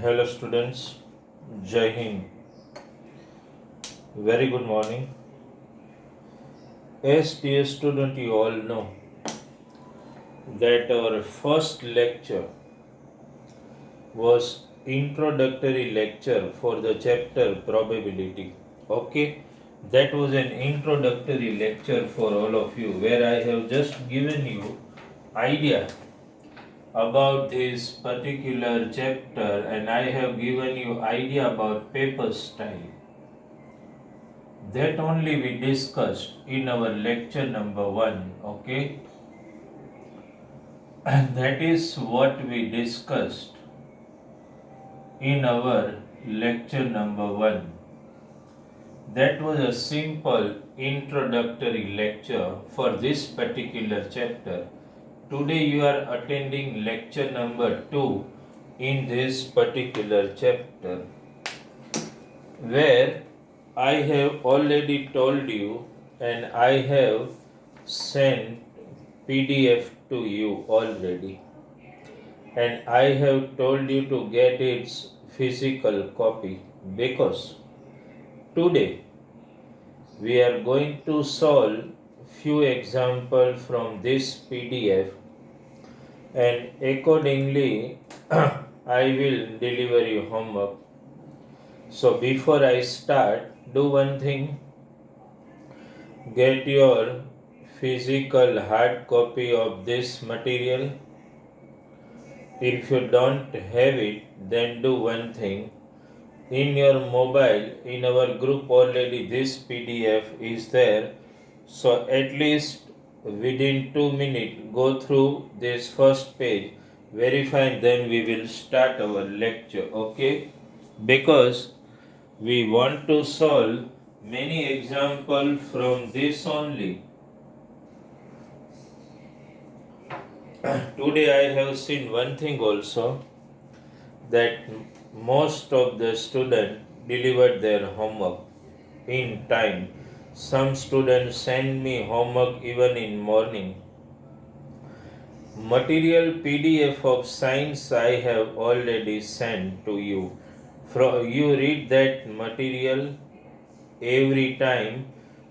Hello students, Jai Hind. Very good morning. As dear student, you all know that our first lecture was introductory lecture for the chapter probability. Okay, that was an introductory lecture for all of you where I have just given you idea about this particular chapter and I have given you idea about paper style. That only we discussed in our lecture number 1, okay? And that is what we discussed in our lecture number 1. That was a simple introductory lecture for this particular chapter. Today you are attending lecture number 2 in this particular chapter, where I have already told you and I have sent PDF to you already, and I have told you to get its physical copy because today we are going to solve few examples from this PDF, and accordingly I will deliver you homework. So before I start, do one thing: get your physical hard copy of this material. If you don't have it, then do one thing. In your mobile, in our group already this PDF is there. So at least within 2 minutes, go through this first page, verify, and then we will start our lecture. Okay? Because we want to solve many examples from this only. Today I have seen one thing also, that most of the students delivered their homework in time. Some students send me homework even in morning. Material PDF of science I have already sent to you. You read that material every time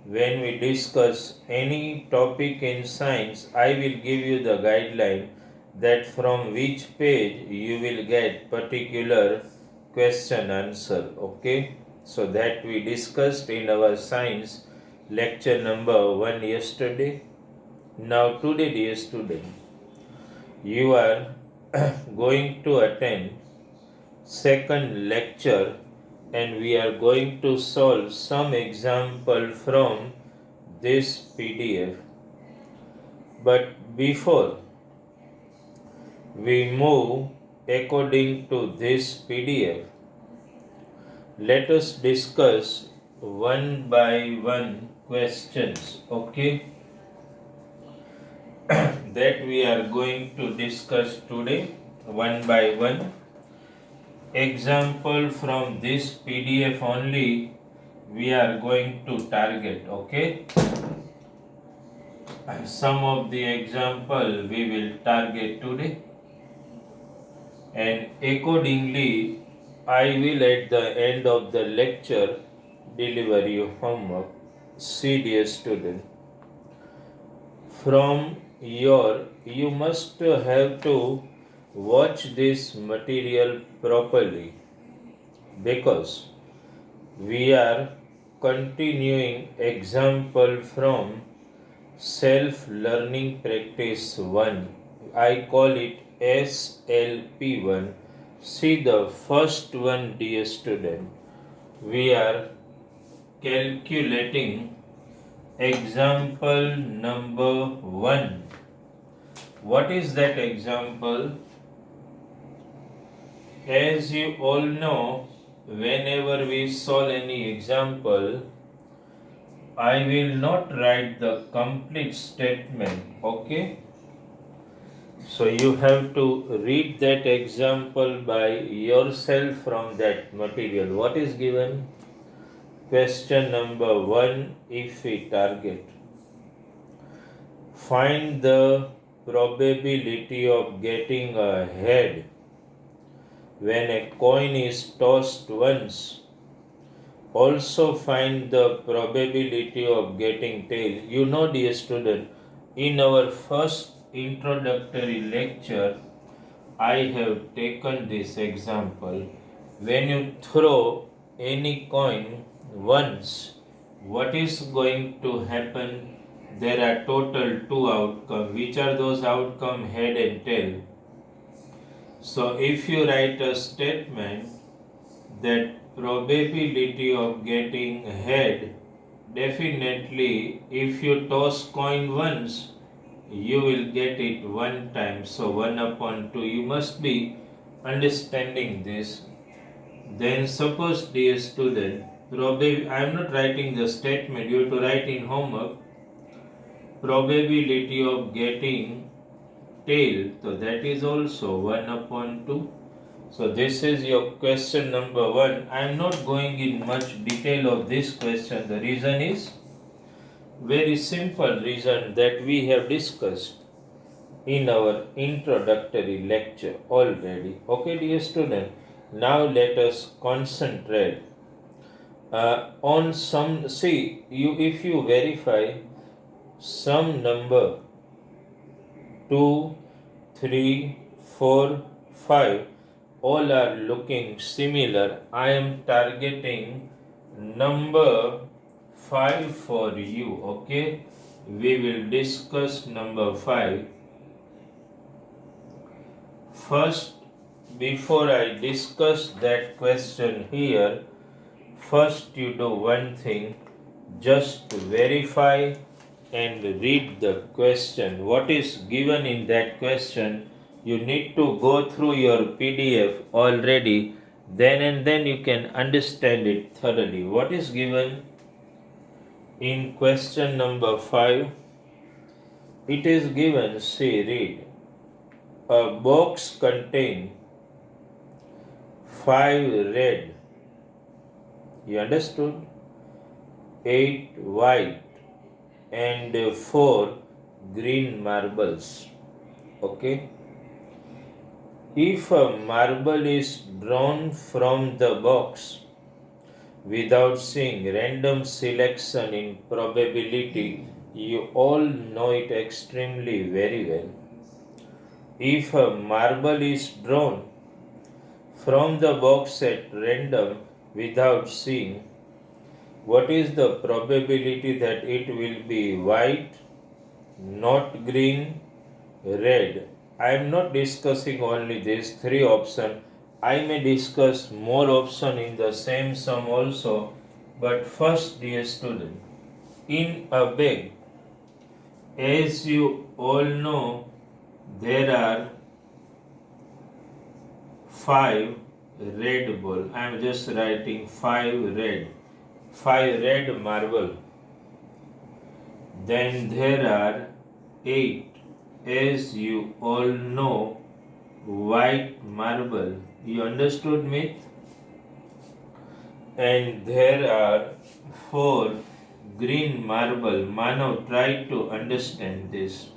when we discuss any topic in science. I will give you the guideline that from which page you will get particular question answer. Okay, so that we discussed in our science lecture number 1 yesterday. Now today, dear student, you are going to attend second lecture, and we are going to solve some example from this PDF. But before we move according to this PDF, let us discuss one by one questions, okay? That we are going to discuss today one by one. Example from this PDF only we are going to target, okay? Some of the example we will target today, and accordingly I will at the end of the lecture deliver you homework. See, dear student, from you must have to watch this material properly, because we are continuing example from self learning practice 1. I call it SLP1. See the first one, dear student. We are calculating example number 1. What is that example? As you all know, whenever we solve any example, I will not write the complete statement, okay? So you have to read that example by yourself from that material. What is given? Question number 1, if we target. Find the probability of getting a head when a coin is tossed once. Also find the probability of getting tail. You know, dear student, in our first introductory lecture, I have taken this example. When you throw any coin once, what is going to happen? There are total two outcomes. Which are those outcomes? Head and tail. So if you write a statement that probability of getting head, definitely if you toss coin once, you will get it one time. So 1 upon 2. You must be understanding this. Then suppose, dear student, I am not writing the statement, you have to write in homework probability of getting tail. So that is also 1 upon 2. So this is your question number 1. I am not going in much detail of this question. The reason is very simple reason that we have discussed in our introductory lecture already. Okay, dear student. Now let us concentrate on some. See, you if you verify some number 2, 3, 4, 5 all are looking similar. I am targeting number 5 for you. Okay, we will discuss number 5 first. Before I discuss that question here, first you do one thing, just verify and read the question. What is given in that question? You need to go through your PDF already, then and then you can understand it thoroughly. What is given in question number 5? It is given, see, read. A box contains 5 red, you understood, 8 white and 4 green marbles. Okay. If a marble is drawn from the box without seeing random selection in probability, you all know it extremely very well. If a marble is drawn from the box at random without seeing, what is the probability that it will be white, not green, red? I am not discussing only these 3 options. I may discuss more options in the same sum also. But first, dear student, in a bag, as you all know, there are 5 red ball. I am just writing 5 red marble. Then there are 8, as you all know, white marble. You understood me? And there are 4 green marble. Manav, try to understand this.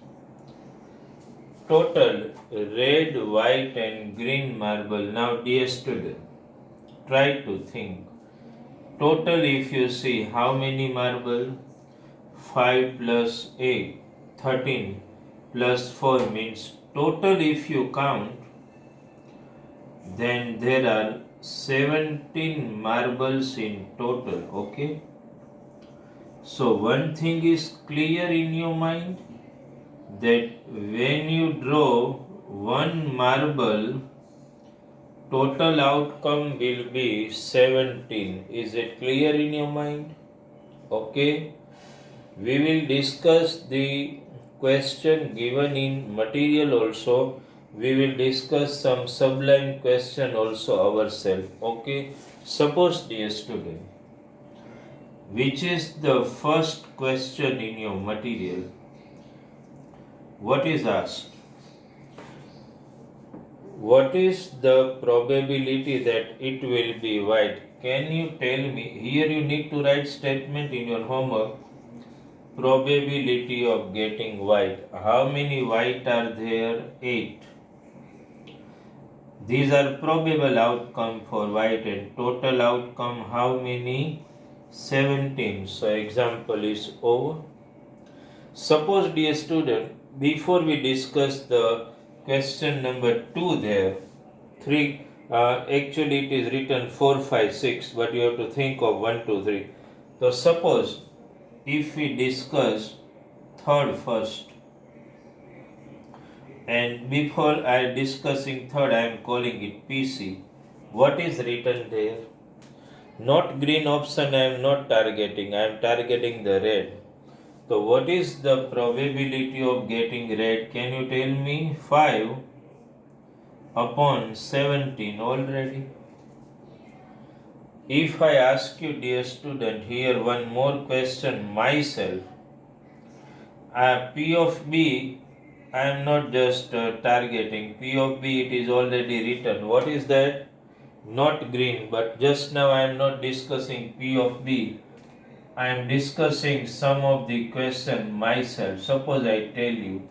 Total red, white and green marble. Now, dear student, try to think. Total, if you see, how many marble? 5 plus 8, 13 plus 4 means total, if you count, then there are 17 marbles in total. Okay. So one thing is clear in your mind, that when you draw one marble, total outcome will be 17. Is it clear in your mind? Okay. We will discuss the question given in material also. We will discuss some sublime question also ourselves. Okay. Suppose, dear student, which is the first question in your material? What is asked? What is the probability that it will be white? Can you tell me? Here you need to write statement in your homework. Probability of getting white. How many white are there? 8. These are probable outcome for white and total outcome how many? 17. So example is over. Suppose, dear student, before we discuss the question number 2 there, 3, actually it is written 4, 5, 6, but you have to think of 1, 2, 3. So suppose if we discuss third first, and before I discussing third I am calling it PC. What is written there? Not green option I am not targeting, I am targeting the red. So what is the probability of getting red? Can you tell me? 5 upon 17 already. If I ask you, dear student, here one more question myself. P of B, I am not just targeting. P of B, it is already written. What is that? Not green, but just now I am not discussing P of B. I am discussing some of the question myself. Suppose I tell you,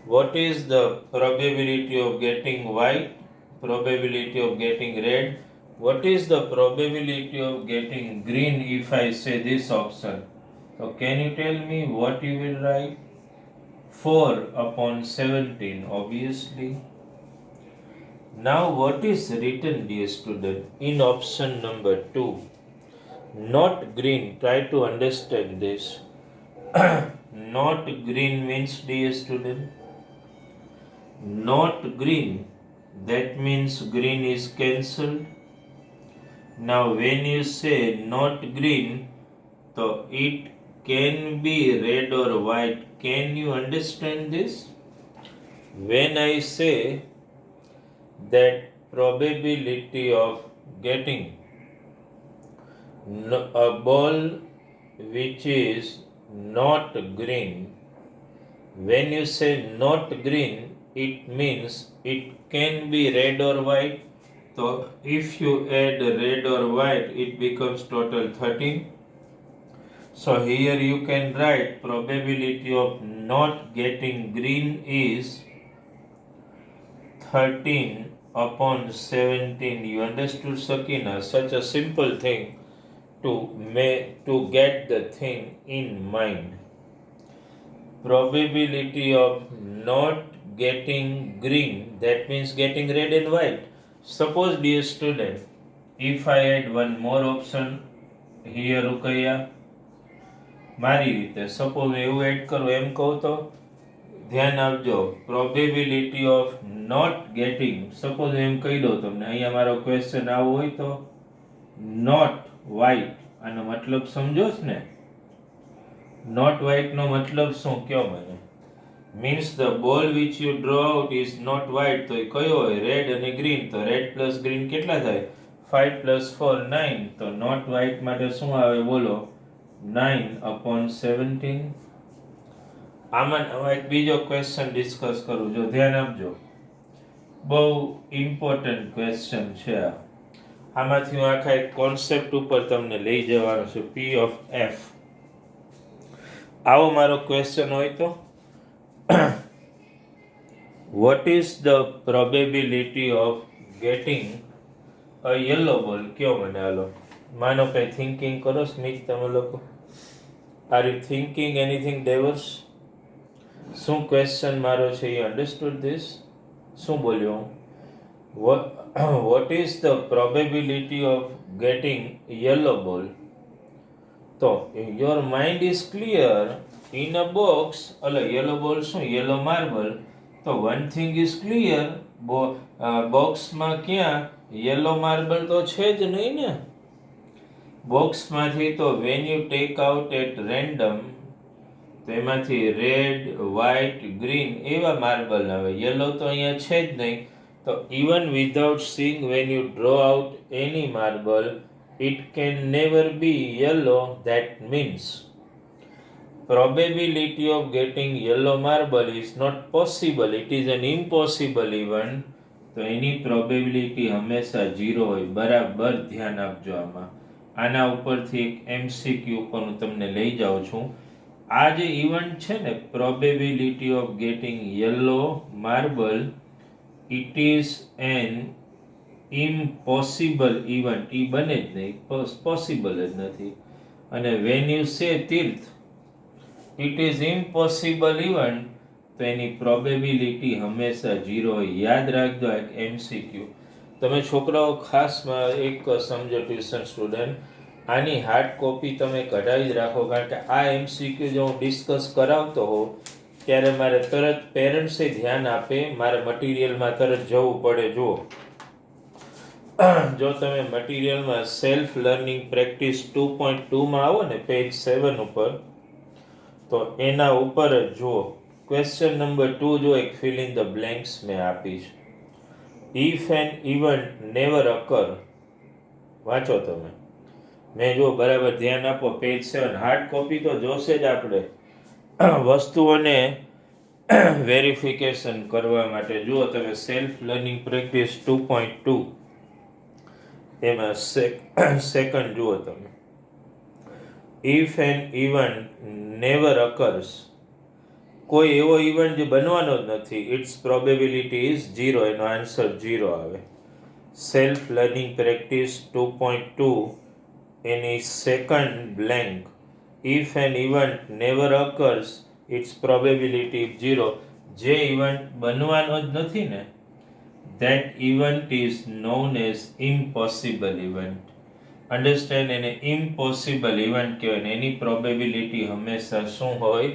what is the probability of getting white? Probability of getting red? What is the probability of getting green if I say this option? So can you tell me what you will write? 4 upon 17, obviously. Now what is written, dear student, in option number 2? Not green. Try to understand this. Not green means, dear student, not green. That means green is cancelled. Now when you say not green, so it can be red or white. Can you understand this? When I say that probability of getting a ball which is not green, when you say not green, it means it can be red or white. So if you add red or white, it becomes total 13. So here you can write probability of not getting green is 13 upon 17. You understood, Sakina? Such a simple thing to get the thing in mind. Probability of not getting green, that means getting red and white. Suppose, dear student, if I add one more option here, Rukaya, મારી રીતે suppose એવું add કરું એમ કહું તો ધ્યાન આપજો probability of not getting suppose એમ કહી દઉં તમને અહીંયા મારો ક્વેશ્ચન આવો હોય તો નોટ વ્હાઇટ આનો મતલબ સમજો જ ને નોટ વ્હાઇટ નો મતલબ શું કયો મને means the ball which you draw out is not white તો એ કયો હોય રેડ અને ગ્રીન તો રેડ પ્લસ ગ્રીન કેટલા થાય 5 + 4 9 તો નોટ વ્હાઇટ માટે શું આવે બોલો 9 upon 17. આમાં હવે એક બીજો ક્વેશ્ચન ડિસ્કસ કરું જો ધ્યાન આપજો બહુ ઇમ્પોર્ટન્ટ ક્વેશ્ચન છે આમાંથી હું આખા એક કોન્સેપ્ટ ઉપર તમને લઈ જવાનો છું P of F. આવો મારો ક્વેશ્ચન હોય તો what is the probability of getting a yellow ball? કયો મને હાલો માનો કઈ થિંકિંગ કરો સ્મિત તમે લોકો આર યુ થિંકિંગ એનીથિંગ ડેવર્સ શું ક્વેશ્ચન મારો છે યુ અન્ડરસ્ટુડ ધીસ શું બોલ્યો what is the probability of getting yellow ball? તો your mind is clear in a box yellow ball શું yellow marble તો one thing is clear બોક્સમાં ક્યાં yellow marble તો છે જ નહીં ને બોક્સમાંથી તો when you take out at random તો એમાંથી રેડ વ્હાઇટ ગ્રીન એવા માર્બલ આવે યલો તો અહીંયા છે જ નહીં તો even without seeing when you draw out any marble it can never be yellow that means probability of getting yellow marble is not possible, it is an impossible even. તો એની probability હંમેશા 0 હોય બરાબર ધ્યાન આપજો આમાં આના ઉપરથી એક MCQ પર હું તમને લઈ જાઉં છું આ જે ઇવેન્ટ છે ને probability of getting yellow marble it is an impossible event. એ બને જ નહીં, પોસિબલ જ નથી. અને વેન યુ સે તીર્થ, ઇટ ઇઝ ઇમ્પોસિબલ ઇવન્ટ, તો એની પ્રોબેબિલિટી હંમેશા 0 હોય. યાદ રાખજો એક MCQ. તમે છોકરાઓ ખાસમાં એક સમજો ટ્યુશન સ્ટુડન્ટ, આની હાર્ડ કોપી તમે કઢાવી જ રાખો, કારણ કે આ MCQ જો હું ડિસ્કસ કરાવતો હોઉં ત્યારે મારે તરત પેરેન્ટ્સે ધ્યાન આપે, મારે મટીરિયલમાં તરત જવું પડે. જો તમે મટીરિયલમાં સેલ્ફ લર્નિંગ પ્રેક્ટિસ 2.2માં આવો ને, પેજ 7 ઉપર, તો એના ઉપર જ જુઓ. ક્વેશ્ચન નંબર 2 જો એક ફિલ ઇન ધ બ્લેન્ક્સ મેં આપી છે. ઇફ એન ઇવન્ટ નેવર અકર, વાંચો તમે. મેં જો બરાબર ધ્યાન આપો, પેજ 7. હાર્ડ કોપી તો જોશે જ આપણે વસ્તુઓને વેરિફિકેશન કરવા માટે. જુઓ તમે સેલ્ફ લર્નિંગ પ્રેક્ટિસ 2.2 એમાં સેકન્ડ જુઓ તમે. If an event never occurs, કોઈ એવો ઇવન્ટ જે બનવાનો જ નથી, ઇટ્સ પ્રોબેબિલિટી ઇઝ 0, એનો આન્સર 0 આવે. સેલ્ફ લર્નિંગ પ્રેક્ટિસ 2.2 એની second blank. If an event never occurs, it's probability 0. જે ઇવન્ટ બનવાનો જ નથી ને, that event is known as impossible event. Understand? એને impossible event કહેવાય ને એની પ્રોબેબિલિટી હંમેશા શું હોય?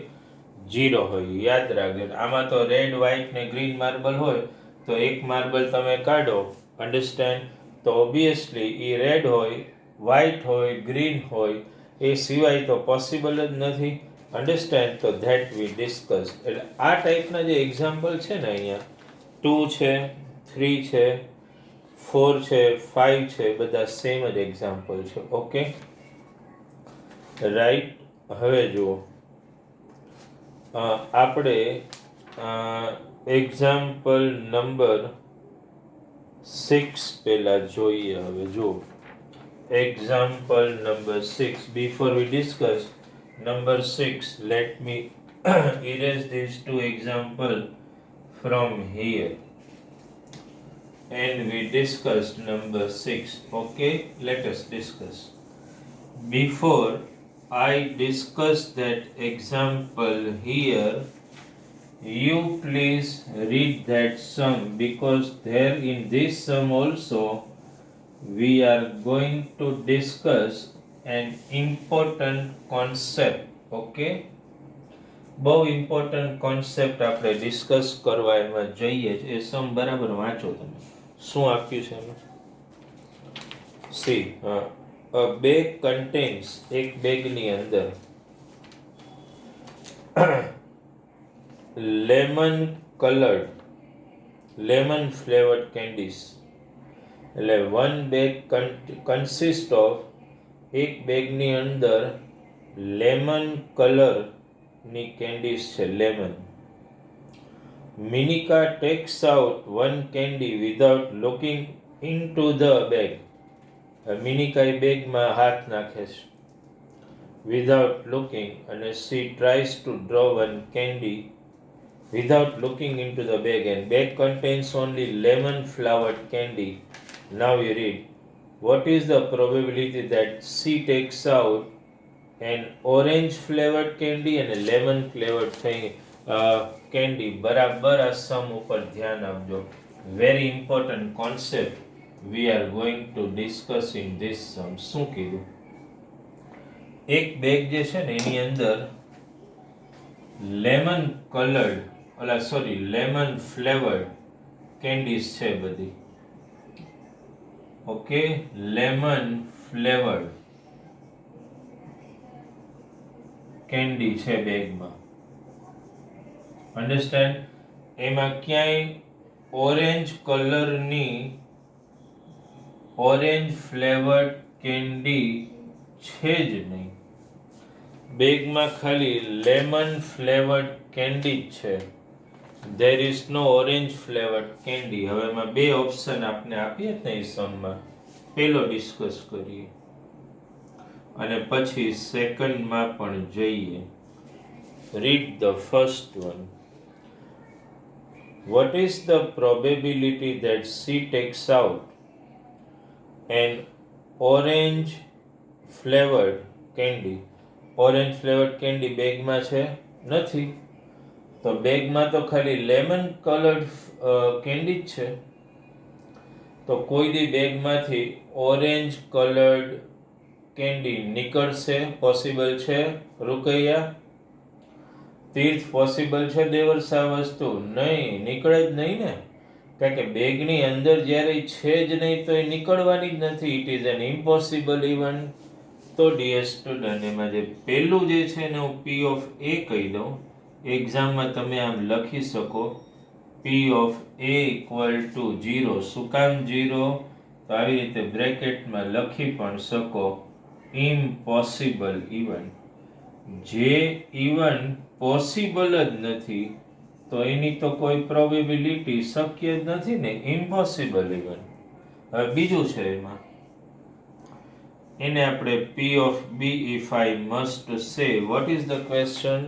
0 હોય. યાદ રાખજો. આમાં તો રેડ, વ્હાઇટ ને ગ્રીન માર્બલ હોય, તો એક માર્બલ તમે કાઢો, અન્ડરસ્ટેન્ડ, તો ઓબ્વિયસલી એ રેડ હોય, વ્હાઇટ હોય, ગ્રીન હોય, એ સિવાય તો પોસિબલ જ નથી. અન્ડરસ્ટેન્ડ? તો ધેટ વી ડિસ્કસ. એટલે આ ટાઈપના જે એક્ઝામ્પલ છે ને, અહીંયા 2 છે, 3 છે, 4 છે, 5 છે, બધા સેમ જ એક્ઝામ્પલ છે. Okay, right. હવે જુઓ, આપણે એક્ઝામ્પલ નંબર 6 પહેલા જોઈએ. હવે જુઓ, example number 6. Before we discuss number 6, let me erase these two example from here. And we discussed number 6. Okay, let us discuss. Before I discuss that example here, you please read that sum, because there in this sum also we are going to discuss an important concept. Okay, બહુ important concept આપણે discuss કરવા એમાં જઈએ. એ સમ બરાબર વાંચો તમે. શું આપ્યું છે એમાં? સી, a bag contains, એક બેગની અંદર લેમન ફ્લેવર્ડ કેન્ડીઝ. એટલે વન બેગ કન્સિસ્ટ ઓફ, એક બેગની અંદર લેમન કલરની કેન્ડીઝ છે, lemon. Minika takes out one candy without looking into the bag. Minika એ બેગમાં હાથ નાખે છે વિધાઉટ લુકિંગ, અને she tries to draw one candy without looking into the bag, and bag contains only lemon flavored candy. Now you read, what is the probability that she takes out an orange flavored candy and a lemon flavored candy? બરાબર આ સમ ઉપર ધ્યાન આપજો. Very important concept we are going to discuss in this sum. શું કીધું? એક bag જે છે ને એની અંદર લેમન ફ્લેવર્ડ કેન્ડીઝ છે બધી. ઓકે, લેમન ફ્લેવર્ડ કેન્ડી છે બેગમાં. અન્ડરસ્ટેન્ડ? એમાં ક્યાંય ઓરેન્જ ફ્લેવર્ડ કેન્ડી છે જ નહીં. બેગમાં ખાલી લેમન ફ્લેવર્ડ કેન્ડી જ છે. There is no orange flavoured candy. હવે એમાં બે ઓપ્શન આપને આપીએ ને એ સમમાં, પેલો ડિસ્કસ કરીએ અને પછી સેકન્ડમાં પણ જઈએ. Read the first one. What is the probability that she takes out an orange flavored candy? Orange flavoured candy બેગમાં છે નથી, તો બેગમાં તો ખાલી લેમન કલર્ડ કેન્ડી જ છે. તો કોઈ દી બેગમાંથી ઓરેન્જ કલર્ડ કેન્ડી નીકળશે? પોસિબલ છે રૂકૈયા? તીર્થ પોસિબલ છે દેવર્ષ આ વસ્તુ? નહીં, નીકળે જ નહીં ને, કારણ કે બેગની અંદર જ્યારે છે જ નહીં તો એ નીકળવાની જ નથી. It is an impossible event. તો ડીએર સ્ટુડન્ટ, એમાં જે પહેલું જે છે ને હું પી ઓફ એ કહી દઉં. એક્ઝામમાં તમે આમ લખી શકો પી ઓફ એ ઇક્વલ ટુ 0. શું કામ 0? તો આવી રીતે બ્રેકેટમાં લખી પણ શકો ઇમ્પોસિબલ ઇવન્ટ. જે ઇવન્ટ પોસિબલ જ નથી તો એની તો કોઈ પ્રોબેબિલિટી શક્ય જ નથી ને, ઇમ્પોસિબલ ઇવન્ટ. હવે બીજું છે એમાં, એને આપણે P of B if I must say. What is the question?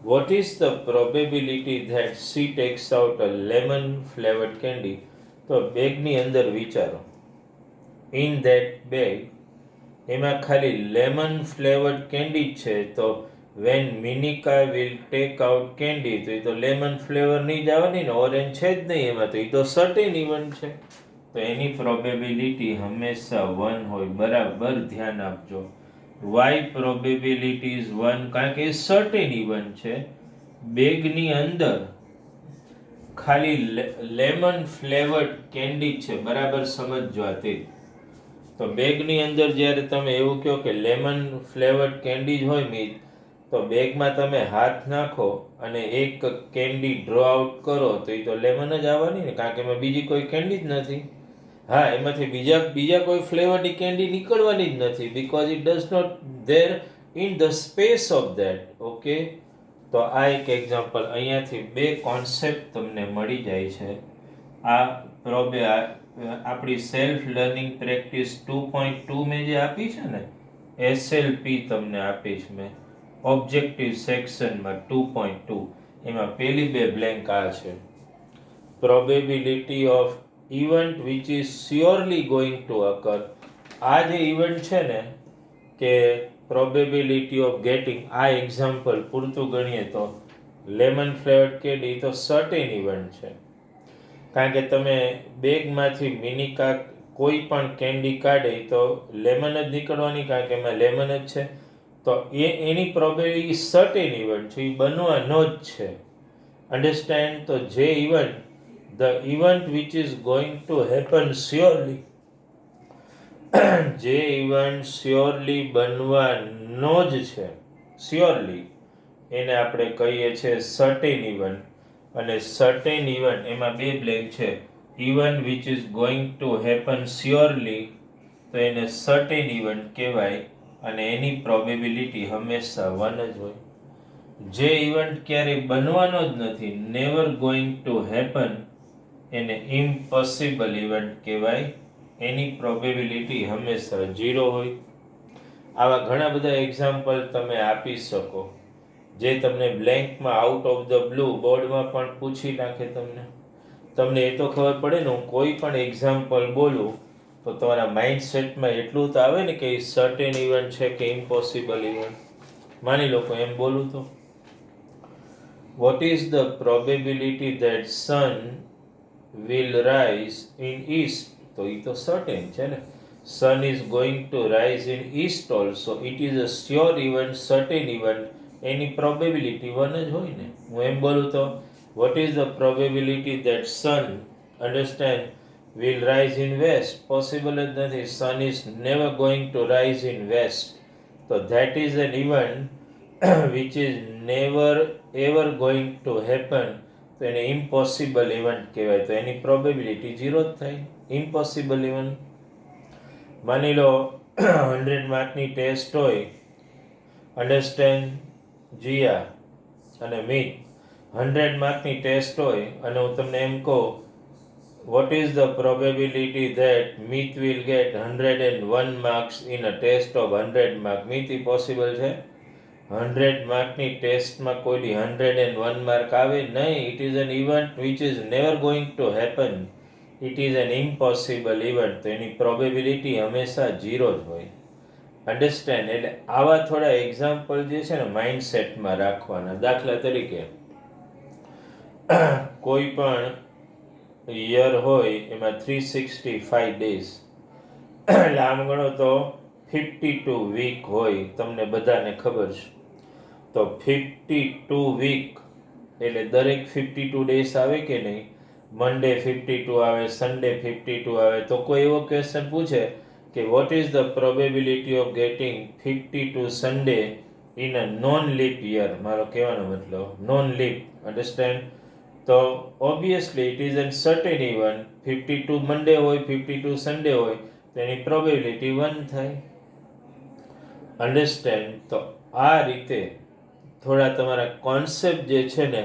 What is the probability that she takes out a lemon flavoured candy? તો બેગની અંદર વિચારો, ઇન ધેટ બેગ એમાં ખાલી લેમન ફ્લેવર્ડ કેન્ડી છે. તો when Minika will take out candy, તો એ તો લેમન ફ્લેવર નહીં જ આવવાની ને, ઓરેન્જ છે જ નહીં એમાં, તો એ તો સર્ટેન ઇવન્ટ છે. તો એની પ્રોબેબિલિટી હંમેશા 1 હોય. બરાબર ધ્યાન આપજો. Why probability is 1? કારણ કે એ સર્ટેન ઇવન્ટ છે. બેગની અંદર ખાલી લેમન ફ્લેવર્ડ કેન્ડી છે. બરાબર સમજજો આ તે. તો બેગની અંદર જ્યારે તમે એવું કહો કે લેમન ફ્લેવર્ડ કેન્ડી જ હોય મીત, તો બેગમાં તમે હાથ નાખો અને એક કેન્ડી ડ્રો આઉટ કરો તો એ તો લેમન જ આવવાની ને, કારણ કે એમાં બીજી કોઈ કેન્ડી જ નથી. હા, એમાંથી બીજા કોઈ ફ્લેવરની કેન્ડી નીકળવાની જ નથી, because it does not there in the space of that. Okay, તો આ એક એક્ઝામ્પલ. અહીંયાથી બે કોન્સેપ્ટ તમને મળી જાય છે. આ આપણી સેલ્ફ લર્નિંગ પ્રેક્ટિસ 2.2 મેં જે આપી છે ને, એસએલપી તમને આપીશ મેં ઓબ્જેક્ટિવ સેક્શનમાં 2.2, એમાં પેલી બે બ્લેન્ક આ છે. Probability of event which is surely going to occur. આ જે ઇવન્ટ છે ને, કે પ્રોબેબિલિટી ઓફ ગેટિંગ, આ એક્ઝામ્પલ પૂરતું ગણીએ તો લેમન ફ્લેવર્ડ કેન્ડી તો સર્ટેન ઇવન્ટ છે. કારણ કે તમે બેગમાંથી મિનિકા કોઈ પણ કેન્ડી કાઢે તો લેમન જ નીકળવાની, કારણ કે એમાં લેમન જ છે. તો એની પ્રોબેબિલિટી સર્ટેન ઇવન્ટ છે, એ બનવાનો જ છે. અન્ડરસ્ટેન્ડ? તો જે event, the event which is going to happen surely, જે ઇવન્ટ સ્યોરલી બનવાનો જ છે, સ્યોરલી, એને આપણે કહીએ છીએ સર્ટેન ઇવન્ટ. અને સર્ટેન ઇવન્ટ એમાં બે બ્લેન્ક છે. Event which is going to happen surely, તો એને સર્ટેન ઇવન્ટ કહેવાય અને એની પ્રોબેબિલિટી હંમેશા 1 જ હોય. જે ઇવન્ટ ક્યારેય બનવાનો જ નથી, નેવર ગોઈંગ ટુ હેપન, એને ઇમ્પોસિબલ ઇવન્ટ કહેવાય. એની પ્રોબેબિલિટી હંમેશા 0 હોય. આવા ઘણા બધા એક્ઝામ્પલ તમે આપી શકો, જે તમને બ્લેન્કમાં આઉટ ઓફ ધ બ્લુ બોર્ડમાં પણ પૂછી નાખે. તમને એ તો ખબર પડે ને, હું કોઈ પણ એક્ઝામ્પલ બોલું તો તમારા માઇન્ડસેટમાં એટલું તો આવે ને કે એ સર્ટેન ઇવન્ટ છે કે ઇમ્પોસિબલ ઇવન્ટ. માની લો કે એમ બોલું તો, what is the probability that sun will rise in east? તો એ તો સર્ટેન છે ને. Sun is going to rise in east also. It is a sure event, certain event. એની પ્રોબેબિલિટી 1 જ હોય ને. હું એમ બોલું તો, what is the probability that sun, understand, will rise in west? Possible જ નથી. Sun is never going to rise in west. So that is an event which is never ever going to happen. તો એને impossible event કહેવાય. તો એની probability 0 જ થાય. impossible event. માની લો 100 માર્કની test હોય, અન્ડરસ્ટેન્ડ જીયા અને મીત, 100 માર્કની ટેસ્ટ હોય અને હું તમને એમ કહું, what is the probability that Meet will get 101 marks in a test of 100 mark? Meet, એ પોસિબલ છે? 100 માર્કની ટેસ્ટમાં કોઈની 101 માર્ક આવે નહીં. It is an event which is never going to happen. It is an impossible event. તો એની પ્રોબેબિલિટી હંમેશા 0 જ હોય. અન્ડરસ્ટેન્ડ? એટલે આવા થોડા એક્ઝામ્પલ જે છે ને માઇન્ડસેટમાં રાખવાના. દાખલા તરીકે કોઈ પણ યર હોય એમાં 365 ડેઝ, એટલે આમ ગણો તો 52 વીક હોય. તમને બધાને ખબર છે. તો 52 વીક એટલે દરેક 52 ડેઝ આવે કે નહીં? મંડે 52 આવે, સન્ડે 52 આવે. તો કોઈ એવો ક્વેશ્ચન પૂછે કે what is the probability of getting 52 Sunday in a non leap year? મારો કહેવાનો મતલબ નોન લીપ. અન્ડરસ્ટેન્ડ? તો obviously it is an certain event. 52 Monday હોય, 52 સન્ડે હોય, તો એની પ્રોબેબિલિટી 1 થાય. અન્ડરસ્ટેન્ડ? તો આ રીતે થોડા તમારા કોન્સેપ્ટ જે છે ને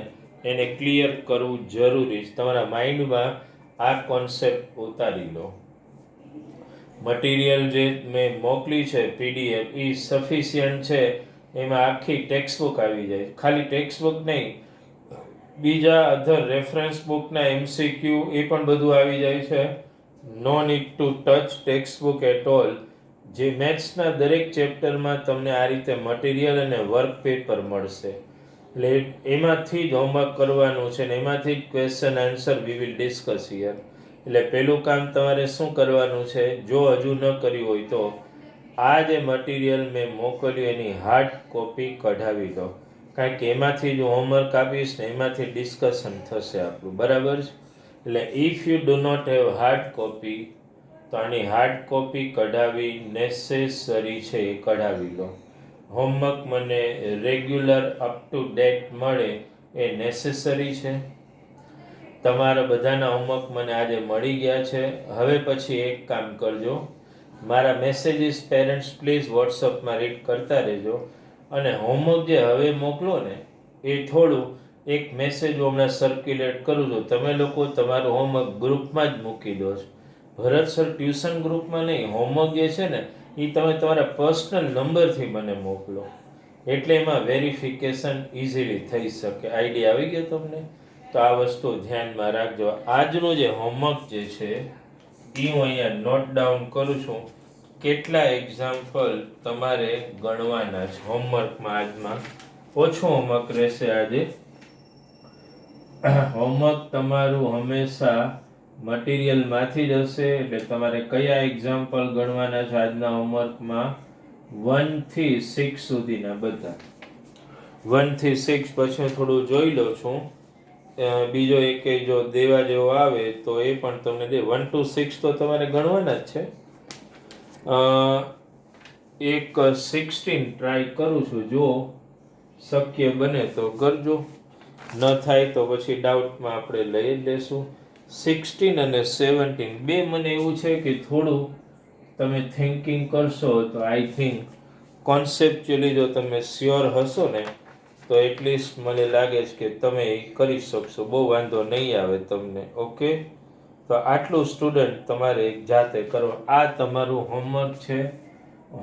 એને ક્લિયર કરવું જરૂરી છે. તમારા માઇન્ડમાં આ કોન્સેપ્ટ ઉતારી લો. મટીરિયલ જે મેં મોકલી છે PDF એ સફિશિયન્ટ છે. એમાં આખી ટેક્સ્ટબુક આવી જાય. ખાલી ટેક્સ્ટબુક નહીં, બીજા અધર રેફરન્સ બુકના MCQ એ પણ બધું આવી જાય છે. No need to touch textbook at all. જે મેથ્સના દરેક ચેપ્ટરમાં તમને આ રીતે મટીરિયલ અને વર્ક પેપર મળશે. એટલે એમાંથી જ હોમવર્ક કરવાનું છે ને એમાંથી જ question answer we will discuss here. એટલે પહેલું કામ તમારે શું કરવાનું છે, જો હજુ ન કર્યું હોય તો આ જે મટીરિયલ મેં મોકલ્યું એની હાર્ડ કોપી કઢાવી લો. કારણ કે એમાંથી જો હોમવર્ક આપીશ ને એમાંથી ડિસ્કશન થશે આપણું. બરાબર છે? એટલે if you do not have hard copy તો આની હાર્ડ કોપી કઢાવી નેસેસરી છે, એ કઢાવી લો. હોમવર્ક મને રેગ્યુલર અપ ટુ ડેટ મળે એ નેસેસરી છે. તમારા બધાના હોમવર્ક મને આજે મળી ગયા છે. હવે પછી એક કામ કરજો, મારા મેસેજીસ પેરેન્ટ્સ પ્લીઝ વોટ્સઅપમાં રીડ કરતા રહેજો. અને હોમવર્ક જે હવે મોકલો ને એ થોડું એક મેસેજ હમણાં સર્ક્યુલેટ કરું છું. તમે લોકો તમારું હોમવર્ક ગ્રુપમાં જ મૂકી દો છો. ભરત સર ટ્યુશન ગ્રુપમાં નહીં. હોમવર્ક જે છે ને એ તમે તમારા પર્સનલ નંબરથી મને મોકલો. એટલે એમાં વેરિફિકેશન ઇઝીલી થઈ શકે. આઈડિયા આવી ગયો તમને? તો આ વસ્તુ ધ્યાનમાં રાખજો. આજનું જે હોમવર્ક જે છે એ હું અહીંયા નોટ ડાઉન કરું છું. કેટલા એક્ઝામ્પલ તમારે ગણવાના છે હોમવર્કમાં? આજમાં ઓછું હોમવર્ક રહેશે. આજે હોમવર્ક તમારું હંમેશા મટીરિયલમાંથી જ હશે. એટલે તમારે કયા એક્ઝામ્પલ ગણવાના છે આજના હોમવર્કમાં? 1 થી 6 સુધીના બધા. 1 થી 6 પછી હું થોડું જોઈ લઉં છું. બીજો એક જો દેવા જેવો આવે તો એ પણ તમને દે. 1 to 6 તો તમારે ગણવાના જ છે. એક 16 ટ્રાય કરું છું. જો શક્ય બને તો કરજો, ન થાય તો પછી ડાઉટમાં આપણે લઈ જ લેશું. 16 અને 17 બે મને એવું છે કે થોડું તમે થિંકિંગ કરશો તો આઈ થિંક કોન્સેપ્ચ્યુઅલી જો તમે શ્યોર હશો ને તો એટલીસ્ટ મને લાગે છે કે તમે એ કરી શકશો. બહુ વાંધો નહીં આવે તમને. ઓકે? તો આટલું સ્ટુડન્ટ તમારે જાતે કરો. આ તમારું હોમવર્ક છે.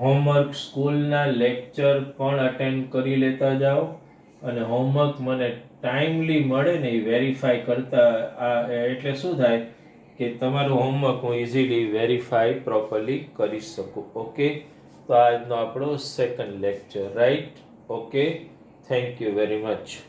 હોમવર્ક સ્કૂલના લેક્ચર પણ અટેન્ડ કરી લેતા જાઓ. અને હોમવર્ક મને ટાઈમલી મળે ને એ વેરીફાઈ કરતા. એટલે શું થાય કે તમારું હોમવર્ક હું ઇઝીલી વેરીફાઈ પ્રોપરલી કરી શકું. ઓકે? તો આજનો આપણો second lecture. Right? Okay, thank you very much.